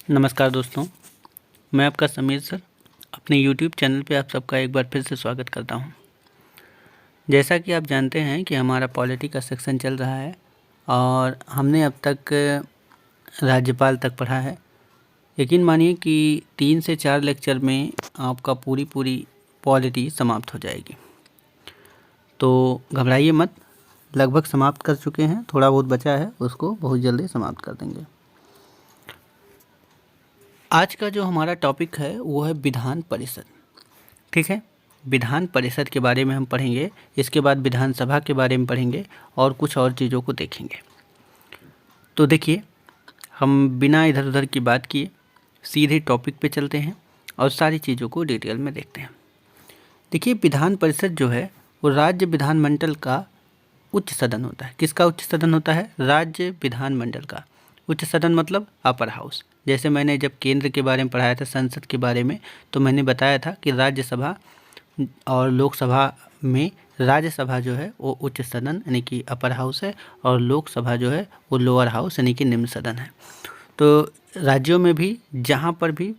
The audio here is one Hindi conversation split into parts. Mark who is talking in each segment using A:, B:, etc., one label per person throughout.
A: नमस्कार दोस्तों, मैं आपका समीर सर अपने YouTube चैनल पे आप सबका एक बार फिर से स्वागत करता हूं। जैसा कि आप जानते हैं कि हमारा पॉलिटी का सेक्शन चल रहा है और हमने अब तक राज्यपाल तक पढ़ा है। यकीन मानिए कि 3 से 4 लेक्चर में आपका पूरी पॉलिटी समाप्त हो जाएगी। तो घबराइए मत, लगभग समाप्त कर चुके हैं, थोड़ा बहुत बचा है उसको बहुत जल्दी समाप्त कर देंगे। आज का जो हमारा टॉपिक है वो है विधान परिषद। ठीक है, विधान परिषद के बारे में हम पढ़ेंगे, इसके बाद विधानसभा के बारे में पढ़ेंगे और कुछ और चीज़ों को देखेंगे। तो देखिए, हम बिना इधर उधर की बात किए सीधे टॉपिक पे चलते हैं और सारी चीज़ों को डिटेल में देखते हैं। देखिए, विधान परिषद जो है वो राज्य विधानमंडल का उच्च सदन होता है। किसका उच्च सदन होता है? राज्य विधानमंडल का उच्च सदन, मतलब अपर हाउस। जैसे मैंने जब केंद्र के बारे में पढ़ाया था, संसद के बारे में, तो मैंने बताया था कि राज्यसभा और लोकसभा में राज्यसभा जो है वो उच्च सदन यानी कि अपर हाउस है और लोकसभा जो है वो लोअर हाउस यानी कि निम्न सदन है। तो राज्यों में भी जहाँ पर भी,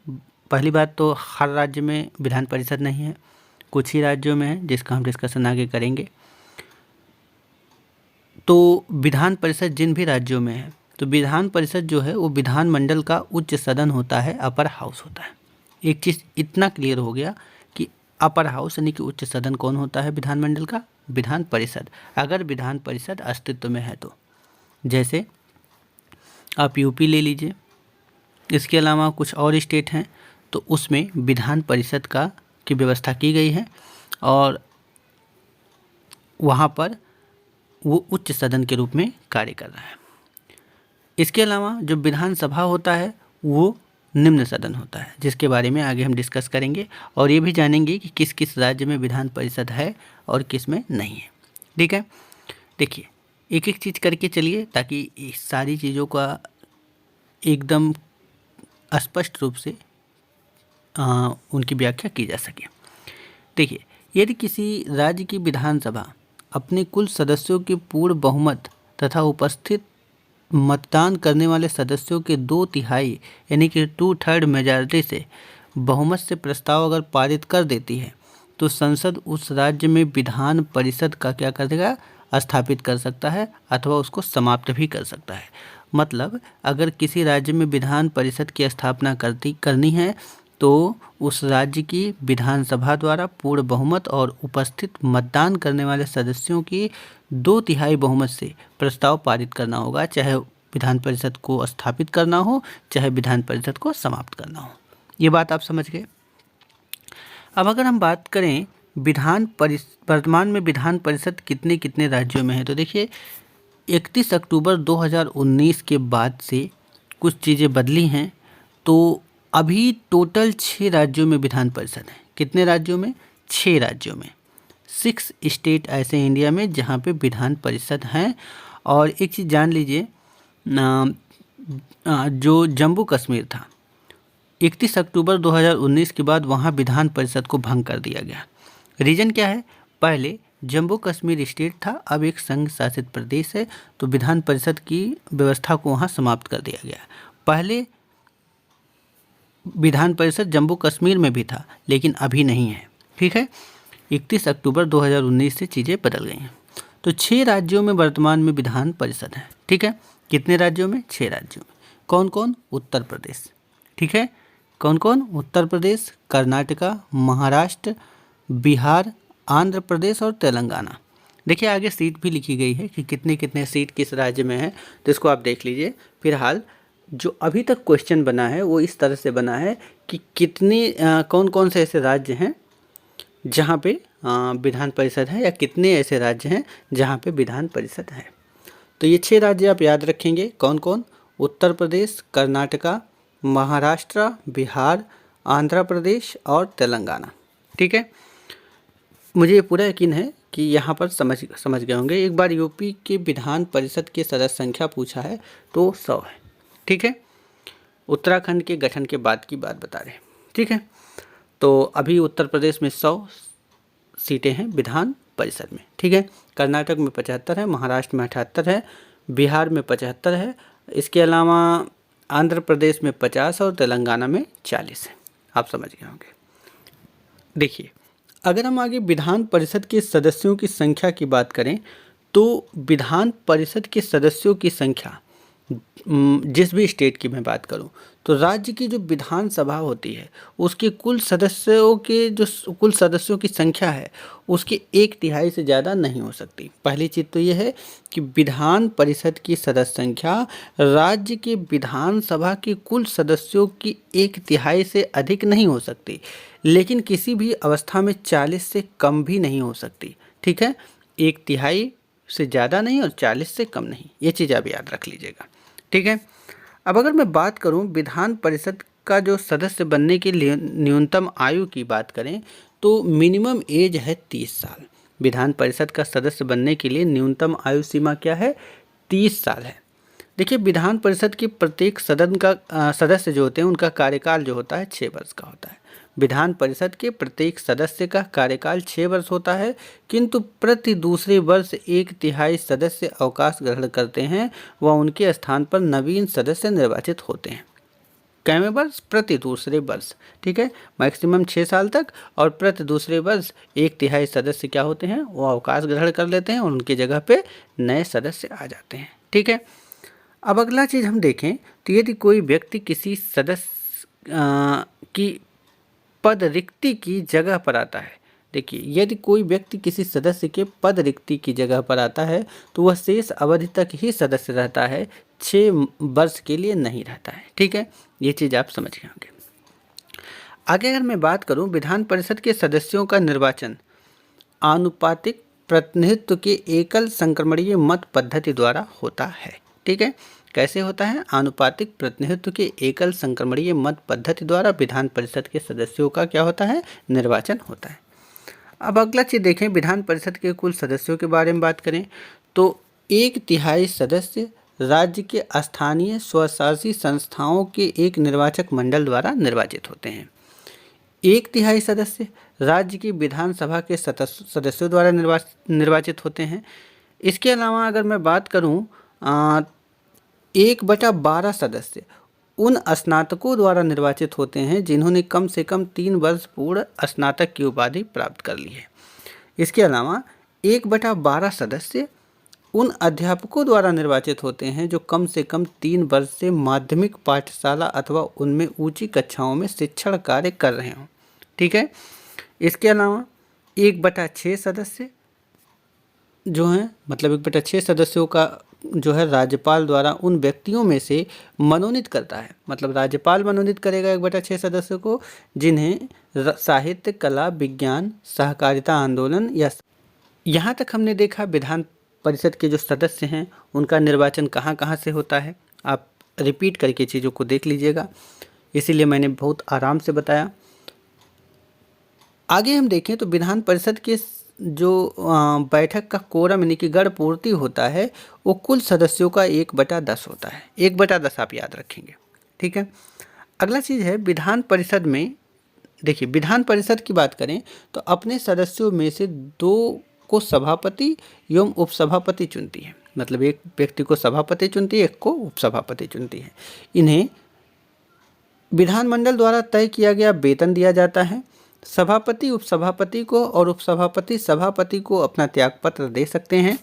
A: पहली बात तो हर राज्य में विधान परिषद नहीं है, कुछ ही राज्यों में है, जिसका हम डिस्कशन आगे करेंगे। तो विधान परिषद जिन भी राज्यों में है, तो विधान परिषद जो है वो विधानमंडल का उच्च सदन होता है, अपर हाउस होता है। एक चीज़ इतना क्लियर हो गया कि अपर हाउस यानी कि उच्च सदन कौन होता है विधानमंडल का? विधान परिषद। अगर विधान परिषद अस्तित्व में है तो, जैसे आप यूपी ले लीजिए, इसके अलावा कुछ और स्टेट हैं, तो उसमें विधान परिषद की व्यवस्था की गई है और वहाँ पर वो उच्च सदन के रूप में कार्य कर रहा है। इसके अलावा जो विधानसभा होता है वो निम्न सदन होता है, जिसके बारे में आगे हम डिस्कस करेंगे और ये भी जानेंगे कि किस किस राज्य में विधान परिषद है और किस में नहीं है। ठीक है, देखिए एक एक चीज़ करके चलिए ताकि इस सारी चीज़ों का एकदम स्पष्ट रूप से उनकी व्याख्या की जा सके। देखिए, यदि किसी राज्य की विधानसभा अपने कुल सदस्यों के पूर्ण बहुमत तथा उपस्थित मतदान करने वाले सदस्यों के 2/3 यानी कि 2/3 मेजॉरिटी से बहुमत से प्रस्ताव अगर पारित कर देती है, तो संसद उस राज्य में विधान परिषद का क्या कर देगा? स्थापित कर सकता है अथवा उसको समाप्त भी कर सकता है। मतलब अगर किसी राज्य में विधान परिषद की स्थापना करनी है तो उस राज्य की विधानसभा द्वारा पूर्ण बहुमत और उपस्थित मतदान करने वाले सदस्यों की 2/3 बहुमत से प्रस्ताव पारित करना होगा, चाहे विधान परिषद को स्थापित करना हो चाहे विधान परिषद को समाप्त करना हो। ये बात आप समझ गए। अब अगर हम बात करें वर्तमान में विधान परिषद कितने कितने राज्यों में है, तो देखिए 31 अक्टूबर 2019 के बाद से कुछ चीज़ें बदली हैं। तो अभी टोटल 6 राज्यों में विधान परिषद है। कितने राज्यों में? 6 राज्यों में। 6 स्टेट ऐसे इंडिया में जहाँ पे विधान परिषद हैं। और एक चीज़ जान लीजिए, जो जम्मू कश्मीर था 31 अक्टूबर 2019 के बाद वहाँ विधान परिषद को भंग कर दिया गया। रीज़न क्या है? पहले जम्मू कश्मीर स्टेट था, अब एक संघ शासित प्रदेश है, तो विधान परिषद की व्यवस्था को वहाँ समाप्त कर दिया गया। पहले विधान परिषद जम्मू कश्मीर में भी था लेकिन अभी नहीं है। ठीक है, 31 अक्टूबर 2019 से चीज़ें बदल गई हैं। तो 6 राज्यों में वर्तमान में विधान परिषद है। ठीक है, कितने राज्यों में? 6 राज्यों में। कौन कौन? उत्तर प्रदेश। ठीक है, कौन कौन? उत्तर प्रदेश, कर्नाटका, महाराष्ट्र, बिहार, आंध्र प्रदेश और तेलंगाना। देखिए आगे सीट भी लिखी गई है कि कितने कितने सीट किस राज्य में है, तो इसको आप देख लीजिए। फिलहाल जो अभी तक क्वेश्चन बना है वो इस तरह से बना है कि कौन कौन से ऐसे राज्य हैं जहाँ पे विधान परिषद है, या कितने ऐसे राज्य हैं जहाँ पे विधान परिषद है। तो ये 6 राज्य आप याद रखेंगे। कौन कौन? उत्तर प्रदेश, कर्नाटका, महाराष्ट्र, बिहार, आंध्र प्रदेश और तेलंगाना। ठीक है, मुझे ये पूरा यकीन है कि यहाँ पर समझ गए होंगे। एक बार यूपी के विधान परिषद की सदस्य संख्या पूछा है तो 100 है। ठीक है, उत्तराखंड के गठन के बाद की बात बता रहे हैं। ठीक है, तो अभी उत्तर प्रदेश में 100 सीटें हैं विधान परिषद में। ठीक है, कर्नाटक में 75 है, महाराष्ट्र में 78 है, बिहार में 75 है। इसके अलावा आंध्र प्रदेश में 50 और तेलंगाना में 40 है। आप समझ गए होंगे। देखिए, अगर हम आगे विधान परिषद के सदस्यों की संख्या की बात करें तो विधान परिषद के सदस्यों की संख्या जिस भी स्टेट की मैं बात करूं तो राज्य की जो विधानसभा होती है उसके कुल सदस्यों की संख्या है उसके 1/3 से ज़्यादा नहीं हो सकती। पहली चीज़ तो ये है कि विधान परिषद की सदस्य संख्या राज्य के विधानसभा के कुल सदस्यों की 1/3 से अधिक नहीं हो सकती, लेकिन किसी भी अवस्था में 40 से कम भी नहीं हो सकती। ठीक है, 1/3 से ज़्यादा नहीं और 40 से कम नहीं, ये चीज़ आप याद रख लीजिएगा। ठीक है, अब अगर मैं बात करूं विधान परिषद का जो सदस्य बनने के लिए न्यूनतम आयु की बात करें तो मिनिमम एज है 30 साल। विधान परिषद का सदस्य बनने के लिए न्यूनतम आयु सीमा क्या है? 30 साल है। देखिए, विधान परिषद के प्रत्येक सदन का सदस्य जो होते हैं उनका कार्यकाल जो होता है 6 वर्ष का होता है। विधान परिषद के प्रत्येक सदस्य का कार्यकाल 6 वर्ष होता है, किंतु प्रति दूसरे वर्ष 1/3 सदस्य अवकाश ग्रहण करते हैं व उनके स्थान पर नवीन सदस्य निर्वाचित होते हैं। कैवें वर्ष? प्रति दूसरे वर्ष। ठीक है, मैक्सिमम 6 साल तक और प्रति दूसरे वर्ष 1/3 सदस्य क्या होते हैं? वो अवकाश ग्रहण कर लेते हैं और उनकी जगह पे नए सदस्य आ जाते हैं। ठीक है, अब अगला चीज़ हम देखें तो यदि कोई व्यक्ति किसी सदस्य की पद रिक्ति की जगह पर आता है, देखिए, यदि कोई व्यक्ति किसी सदस्य के पद रिक्ति की जगह पर आता है तो वह शेष अवधि तक ही सदस्य रहता है, 6 वर्ष के लिए नहीं रहता है। ठीक है, ये चीज़ आप समझ गए होंगे। आगे अगर मैं बात करूं विधान परिषद के सदस्यों का निर्वाचन आनुपातिक प्रतिनिधित्व के एकल संक्रमणीय मत पद्धति द्वारा होता है। ठीक है, कैसे होता है? आनुपातिक प्रतिनिधित्व के एकल संक्रमणीय मत पद्धति द्वारा विधान परिषद के सदस्यों का क्या होता है? निर्वाचन होता है। अब अगला चीज़ देखें, विधान परिषद के कुल सदस्यों के बारे में बात करें तो 1/3 सदस्य राज्य के स्थानीय स्वशासी संस्थाओं के एक निर्वाचक मंडल द्वारा निर्वाचित होते हैं। 1/3 सदस्य राज्य की विधानसभा के सदस्यों द्वारा निर्वाचित होते हैं। इसके अलावा अगर मैं बात करूं 1/12 सदस्य उन स्नातकों द्वारा निर्वाचित होते हैं जिन्होंने कम से कम 3 वर्ष पूर्ण स्नातक की उपाधि प्राप्त कर ली है। इसके अलावा 1/12 सदस्य उन अध्यापकों द्वारा निर्वाचित होते हैं जो कम से कम 3 वर्ष से माध्यमिक पाठशाला अथवा उनमें ऊंची कक्षाओं में शिक्षण कार्य कर रहे हों। ठीक है, इसके अलावा 1/6 सदस्य जो हैं, मतलब 1/6 सदस्यों का जो है राज्यपाल द्वारा उन व्यक्तियों में से मनोनीत करता है, मतलब राज्यपाल मनोनीत करेगा 1/6 सदस्यों को जिन्हें साहित्य, कला, विज्ञान, सहकारिता आंदोलन या यहाँ तक हमने देखा विधान परिषद के जो सदस्य हैं उनका निर्वाचन कहाँ कहाँ से होता है। आप रिपीट करके चीज़ों को देख लीजिएगा, इसीलिए मैंने बहुत आराम से बताया। आगे हम देखें तो विधान परिषद के जो बैठक का कोरम यानी कि गण पूर्ति होता है वो कुल सदस्यों का 1/10 होता है। 1/10 आप याद रखेंगे। ठीक है, अगला चीज़ है विधान परिषद में। देखिए, विधान परिषद की बात करें तो अपने सदस्यों में से 2 को सभापति एवं उपसभापति चुनती है, मतलब एक व्यक्ति को सभापति चुनती है, एक को उपसभापति चुनती है। इन्हें विधानमंडल द्वारा तय किया गया वेतन दिया जाता है। सभापति उपसभापति को और उपसभापति सभापति को अपना त्यागपत्र दे सकते हैं।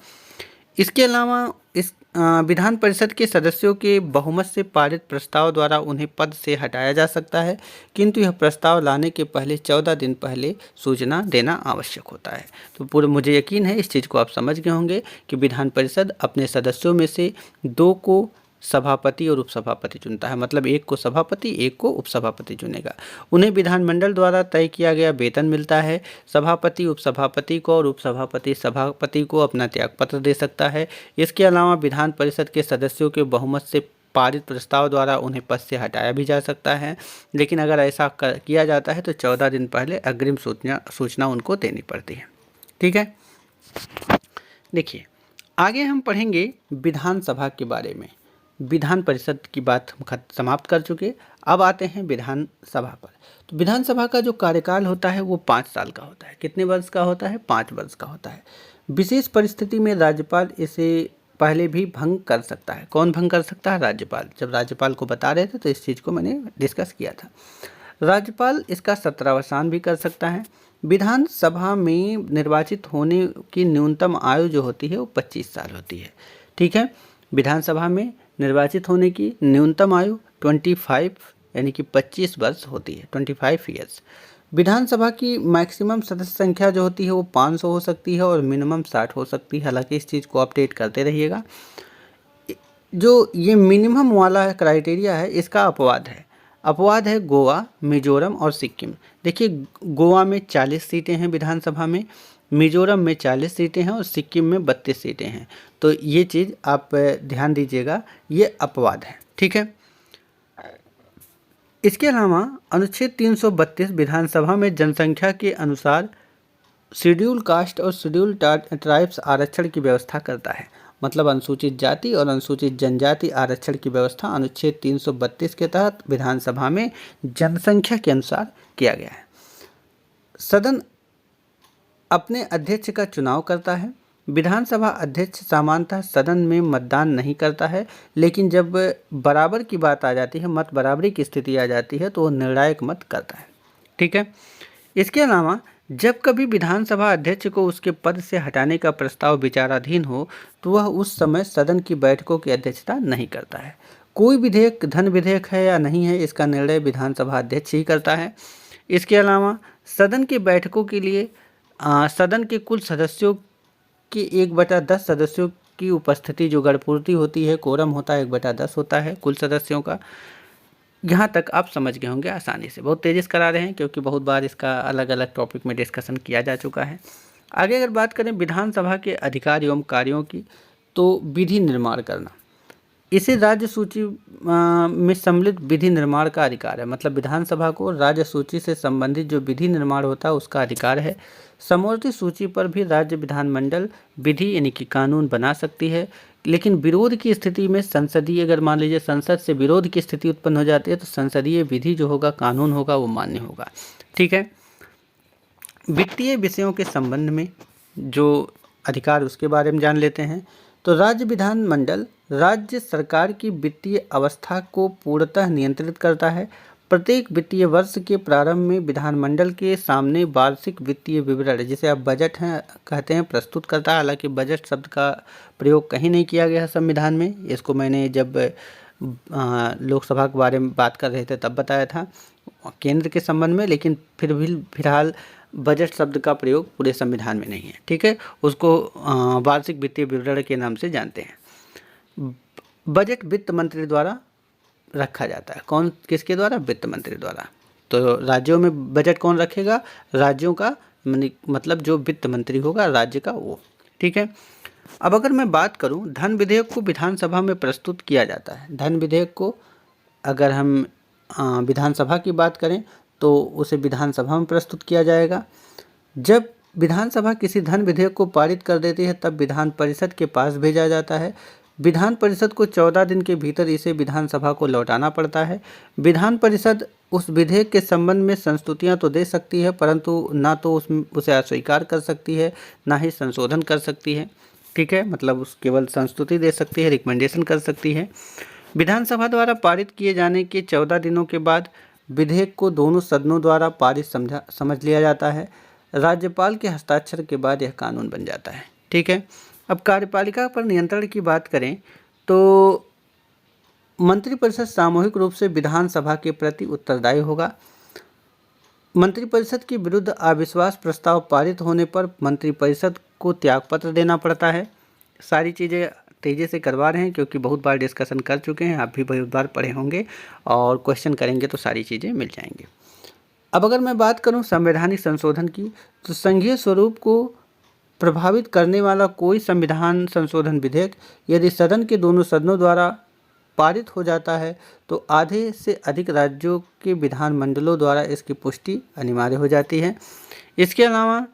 A: इसके अलावा इस विधान परिषद के सदस्यों के बहुमत से पारित प्रस्ताव द्वारा उन्हें पद से हटाया जा सकता है, किंतु यह प्रस्ताव लाने के पहले 14 दिन पहले सूचना देना आवश्यक होता है। तो पूरा मुझे यकीन है इस चीज़ को आप समझ गए होंगे कि विधान परिषद अपने सदस्यों में से 2 को सभापति और उपसभापति चुनता है, मतलब एक को सभापति एक को उपसभापति चुनेगा। उन्हें विधानमंडल द्वारा तय किया गया वेतन मिलता है। सभापति उपसभापति को और उपसभापति सभापति को अपना त्यागपत्र दे सकता है। इसके अलावा विधान परिषद के सदस्यों के बहुमत से पारित प्रस्ताव द्वारा उन्हें पद से हटाया भी जा सकता है, लेकिन अगर ऐसा किया जाता है तो 14 दिन पहले अग्रिम सूचना उनको देनी पड़ती है। ठीक है, देखिए आगे हम पढ़ेंगे विधानसभा के बारे में। विधान परिषद की बात हम समाप्त कर चुके, अब आते हैं विधानसभा पर। तो विधानसभा का जो कार्यकाल होता है वो 5 साल का होता है। कितने वर्ष का होता है? 5 वर्ष का होता है। विशेष परिस्थिति में राज्यपाल इसे पहले भी भंग कर सकता है। कौन भंग कर सकता है? राज्यपाल। जब राज्यपाल को बता रहे थे तो इस चीज़ को मैंने डिस्कस किया था। राज्यपाल इसका सत्रावसान भी कर सकता है। विधानसभा में निर्वाचित होने की न्यूनतम आयु जो होती है वो 25 साल होती है। ठीक है, विधानसभा में निर्वाचित होने की न्यूनतम आयु 25 यानी कि 25 वर्ष होती है, 25 ईयर्स। विधानसभा की मैक्सिमम सदस्य संख्या जो होती है वो 500 हो सकती है और मिनिमम 60 हो सकती है। हालांकि इस चीज़ को अपडेट करते रहिएगा। जो ये मिनिमम वाला क्राइटेरिया है इसका अपवाद है। अपवाद है गोवा, मिजोरम और सिक्किम। देखिए, गोवा में 40 सीटें हैं विधानसभा में, मिजोरम में 40 सीटें हैं और सिक्किम में 32 सीटें हैं। तो ये चीज़ आप ध्यान दीजिएगा, ये अपवाद है। ठीक है, इसके अलावा अनुच्छेद 332 विधानसभा में जनसंख्या के अनुसार शेड्यूल कास्ट और शेड्यूल ट्राइब्स आरक्षण की व्यवस्था करता है। मतलब अनुसूचित जाति और अनुसूचित जनजाति आरक्षण की व्यवस्था अनुच्छेद 332 के तहत विधानसभा में जनसंख्या के अनुसार किया गया है। सदन अपने अध्यक्ष का चुनाव करता है। विधानसभा अध्यक्ष सामान्यतः सदन में मतदान नहीं करता है, लेकिन जब बराबर की बात आ जाती है, मत बराबरी की स्थिति आ जाती है, तो वो निर्णायक मत करता है। ठीक है, इसके अलावा जब कभी विधानसभा अध्यक्ष को उसके पद से हटाने का प्रस्ताव विचाराधीन हो तो वह उस समय सदन की बैठकों की अध्यक्षता नहीं करता है। कोई विधेयक धन विधेयक है या नहीं है, इसका निर्णय विधानसभा अध्यक्ष ही करता है। इसके अलावा सदन की बैठकों के लिए सदन के कुल सदस्यों के 1/10 सदस्यों की उपस्थिति जो गणपूर्ति होती है, कोरम होता है 1/10 होता है कुल सदस्यों का। यहाँ तक आप समझ गए होंगे आसानी से। बहुत तेज़ी से करा रहे हैं क्योंकि बहुत बार इसका अलग अलग टॉपिक में डिस्कशन किया जा चुका है। आगे अगर बात करें विधानसभा के अधिकार एवं कार्यों की, तो विधि निर्माण करना, इसे राज्य सूची में सम्मिलित विधि निर्माण का अधिकार है। मतलब विधानसभा को राज्य सूची से संबंधित जो विधि निर्माण होता है उसका अधिकार है। समवर्ती सूची पर भी राज्य विधानमंडल विधि यानी कि कानून बना सकती है, लेकिन विरोध की स्थिति में संसदीय, अगर मान लीजिए संसद से विरोध की स्थिति उत्पन्न हो जाती है तो संसदीय विधि जो होगा, कानून होगा, वो मान्य होगा। ठीक है, वित्तीय विषयों के संबंध में जो अधिकार उसके बारे में जान लेते हैं। तो राज्य विधानमंडल राज्य सरकार की वित्तीय अवस्था को पूर्णतः नियंत्रित करता है। प्रत्येक वित्तीय वर्ष के प्रारंभ में विधानमंडल के सामने वार्षिक वित्तीय विवरण, जिसे आप बजट हैं कहते हैं, प्रस्तुत करता है। हालांकि बजट शब्द का प्रयोग कहीं नहीं किया गया है संविधान में। इसको मैंने जब लोकसभा के बारे में बात कर रहे थे तब बताया था केंद्र के संबंध में, लेकिन फिर भी फिलहाल बजट शब्द का प्रयोग पूरे संविधान में नहीं है। ठीक है, उसको वार्षिक वित्तीय विवरण के नाम से जानते हैं। बजट वित्त मंत्री द्वारा रखा जाता है। कौन, किसके द्वारा? वित्त मंत्री द्वारा। तो राज्यों में बजट कौन रखेगा? राज्यों का, मतलब जो वित्त मंत्री होगा राज्य का, वो। ठीक है, अब अगर मैं बात करूं, धन विधेयक को विधानसभा में प्रस्तुत किया जाता है। धन विधेयक को अगर हम विधानसभा की बात करें तो उसे विधानसभा में प्रस्तुत किया जाएगा। जब विधानसभा किसी धन विधेयक को पारित कर देती है तब विधान परिषद के पास भेजा जाता है। विधान परिषद को 14 दिन के भीतर इसे विधानसभा को लौटाना पड़ता है। विधान परिषद उस विधेयक के संबंध में संस्तुतियां तो दे सकती है, परंतु ना तो उसे अस्वीकार कर सकती है, ना ही संशोधन कर सकती है। ठीक है, मतलब उस केवल संस्तुति दे सकती है, रिकमेंडेशन कर सकती है। विधानसभा द्वारा पारित किए जाने के 14 दिनों के बाद विधेयक को दोनों सदनों द्वारा पारित समझ लिया जाता है। राज्यपाल के हस्ताक्षर के बाद यह कानून बन जाता है। ठीक है, अब कार्यपालिका पर नियंत्रण की बात करें तो मंत्रिपरिषद सामूहिक रूप से विधानसभा के प्रति उत्तरदायी होगा। मंत्रिपरिषद के विरुद्ध अविश्वास प्रस्ताव पारित होने पर मंत्रिपरिषद को त्यागपत्र देना पड़ता है। सारी चीज़ें तेज़ी से करवा रहे हैं क्योंकि बहुत बार डिस्कशन कर चुके हैं, आप भी बहुत बार पढ़े होंगे और क्वेश्चन करेंगे तो सारी चीज़ें मिल जाएंगी। अब अगर मैं बात करूं संवैधानिक संशोधन की, तो संघीय स्वरूप को प्रभावित करने वाला कोई संविधान संशोधन विधेयक यदि सदन के दोनों सदनों द्वारा पारित हो जाता है तो आधे से अधिक राज्यों के विधानमंडलों द्वारा इसकी पुष्टि अनिवार्य हो जाती है। इसके अलावा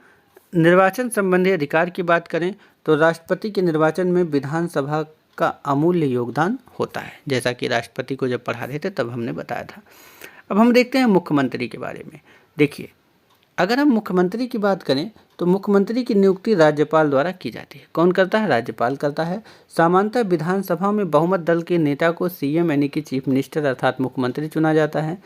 A: निर्वाचन संबंधी अधिकार की बात करें तो राष्ट्रपति के निर्वाचन में विधानसभा का अमूल्य योगदान होता है, जैसा कि राष्ट्रपति को जब पढ़ा रहे थे तब हमने बताया था। अब हम देखते हैं मुख्यमंत्री के बारे में। देखिए, अगर हम मुख्यमंत्री की बात करें तो मुख्यमंत्री की नियुक्ति राज्यपाल द्वारा की जाती है। कौन करता है? राज्यपाल करता है। सामान्यतः विधानसभा में बहुमत दल के नेता को सीएम यानी कि चीफ मिनिस्टर अर्थात मुख्यमंत्री चुना जाता है।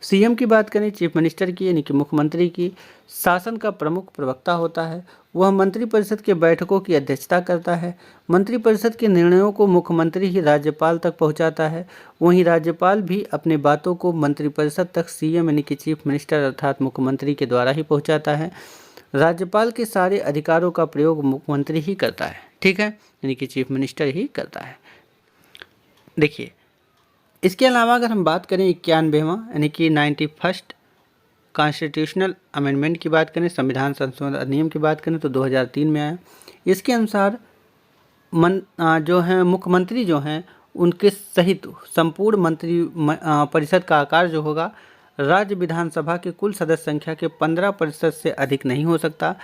A: सीएम की बात करें, चीफ मिनिस्टर की यानी कि मुख्यमंत्री की, शासन का प्रमुख प्रवक्ता होता है। वह मंत्रिपरिषद के बैठकों की अध्यक्षता करता है। मंत्रिपरिषद के निर्णयों को मुख्यमंत्री ही राज्यपाल तक पहुंचाता है। वहीं राज्यपाल भी अपने बातों को मंत्रिपरिषद तक सीएम यानी कि चीफ मिनिस्टर अर्थात मुख्यमंत्री के द्वारा ही पहुंचाता है। राज्यपाल के सारे अधिकारों का प्रयोग मुख्यमंत्री ही करता है, ठीक है, यानी कि चीफ मिनिस्टर ही करता है। देखिए, इसके अलावा अगर हम बात करें 91वां यानी कि 91st कॉन्स्टिट्यूशनल अमेंडमेंट की बात करें, संविधान संशोधन अधिनियम की बात करें तो 2003 में आया। इसके अनुसार जो हैं मुख्यमंत्री जो हैं उनके सहित संपूर्ण मंत्री परिषद का आकार जो होगा राज्य विधानसभा के कुल सदस्य संख्या के 15% से अधिक नहीं हो सकता,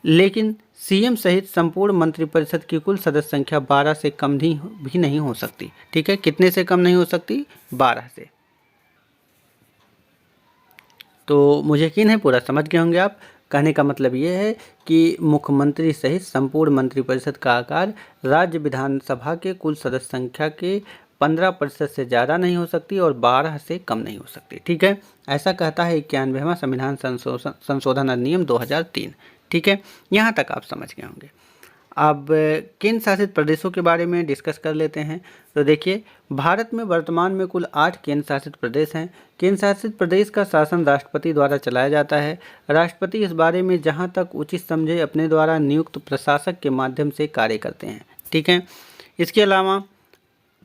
A: लेकिन सीएम सहित संपूर्ण मंत्रिपरिषद की कुल सदस्य संख्या 12 से कम भी नहीं हो सकती, ठीक है। कितने से कम नहीं हो सकती? 12 से। तो मुझे यकीन है पूरा समझ गए होंगे आप। कहने का मतलब ये है कि मुख्यमंत्री सहित संपूर्ण मंत्रिपरिषद का आकार राज्य विधानसभा के कुल सदस्य संख्या के 15% से ज़्यादा नहीं हो सकती और 12 से कम नहीं हो सकती, ठीक है। ऐसा कहता है 91वां संविधान संशोधन अधिनियम 2003, ठीक है। यहाँ तक आप समझ गए होंगे। अब केंद्र शासित प्रदेशों के बारे में डिस्कस कर लेते हैं। तो देखिए, भारत में वर्तमान में कुल 8 केंद्र शासित प्रदेश हैं। केंद्र शासित प्रदेश का शासन राष्ट्रपति द्वारा चलाया जाता है। राष्ट्रपति इस बारे में जहां तक उचित समझे अपने द्वारा नियुक्त प्रशासक के माध्यम से कार्य करते हैं, ठीक है। इसके अलावा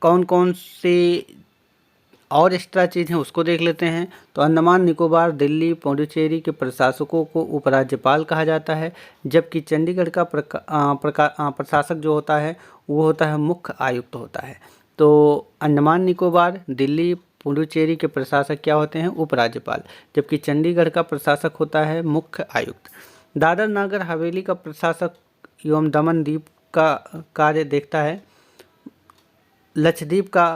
A: कौन कौन से और एक्स्ट्रा चीज़ हैं उसको देख लेते हैं। तो अंडमान निकोबार, दिल्ली, पुडुचेरी के प्रशासकों को उपराज्यपाल कहा जाता है, जबकि चंडीगढ़ का प्रशासक जो होता है वो होता है मुख्य आयुक्त होता है। तो अंडमान निकोबार, दिल्ली, पुडुचेरी के प्रशासक क्या होते हैं? उपराज्यपाल, जबकि चंडीगढ़ का प्रशासक होता है मुख्य आयुक्त। दादर नागर हवेली का प्रशासक एवं दमन द्वीप का कार्य देखता है, लक्षद्वीप का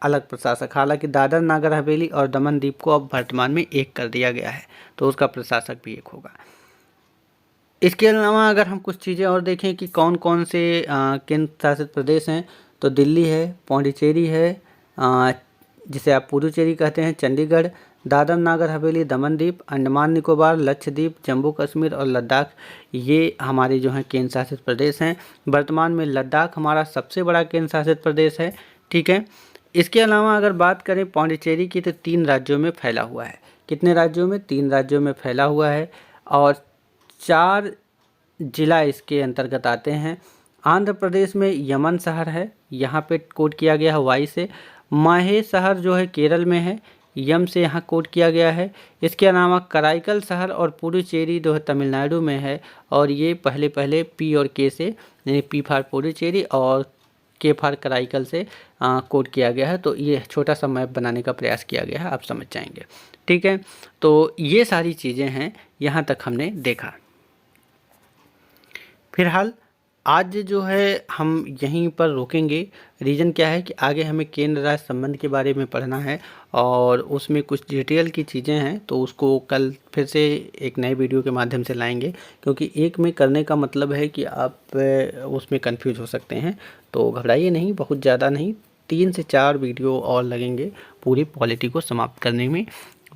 A: अलग प्रशासक। हालांकि दादर नागर हवेली और दमन द्वीप को अब वर्तमान में एक कर दिया गया है, तो उसका प्रशासक भी एक होगा। इसके अलावा अगर हम कुछ चीज़ें और देखें कि कौन कौन से केंद्र शासित प्रदेश हैं, तो दिल्ली है, पौंडीचेरी है, जिसे आप पुडुचेरी कहते हैं, चंडीगढ़, दादर नागर हवेली, दमन द्वीप, अंडमान निकोबार, लक्षद्वीप, जम्मू कश्मीर और लद्दाख, ये हमारे जो हैं केंद्र शासित प्रदेश हैं। वर्तमान में लद्दाख हमारा सबसे बड़ा केंद्र शासित प्रदेश है, ठीक है। इसके अलावा अगर बात करें पौंडीचेरी की, तो 3 राज्यों में फैला हुआ है। कितने राज्यों में? 3 राज्यों में फैला हुआ है और 4 जिला इसके अंतर्गत आते हैं। आंध्र प्रदेश में यमन शहर है, यहाँ पे कोड किया गया है वाई से। माहे शहर जो है केरल में है, यम से यहाँ कोड किया गया है। इसके अलावा कराईकल शहर और पुडुचेरी जो है तमिलनाडु में है, और ये पहले पी और के से, यानी पी फॉर पुडुचेरी और के फॉर कराईकल से कोड किया गया है। तो ये छोटा सा मैप बनाने का प्रयास किया गया है, आप समझ जाएंगे, ठीक है। तो ये सारी चीज़ें हैं, यहाँ तक हमने देखा। फिलहाल आज जो है हम यहीं पर रोकेंगे। रीज़न क्या है कि आगे हमें केंद्र राज्य संबंध के बारे में पढ़ना है और उसमें कुछ डिटेल की चीज़ें हैं, तो उसको कल फिर से एक नए वीडियो के माध्यम से लाएंगे, क्योंकि एक में करने का मतलब है कि आप उसमें कंफ्यूज हो सकते हैं। तो घबराइए नहीं, बहुत ज़्यादा नहीं, 3 से 4 वीडियो और लगेंगे पूरी पॉलिटी को समाप्त करने में।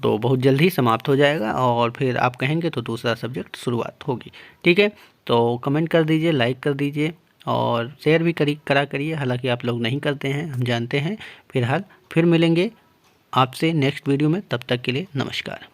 A: तो बहुत जल्द ही समाप्त हो जाएगा और फिर आप कहेंगे तो दूसरा सब्जेक्ट शुरुआत होगी, ठीक है। तो कमेंट कर दीजिए, लाइक कर दीजिए और शेयर भी करा करिए। हालांकि आप लोग नहीं करते हैं, हम जानते हैं। फिलहाल फिर मिलेंगे आपसे नेक्स्ट वीडियो में, तब तक के लिए नमस्कार।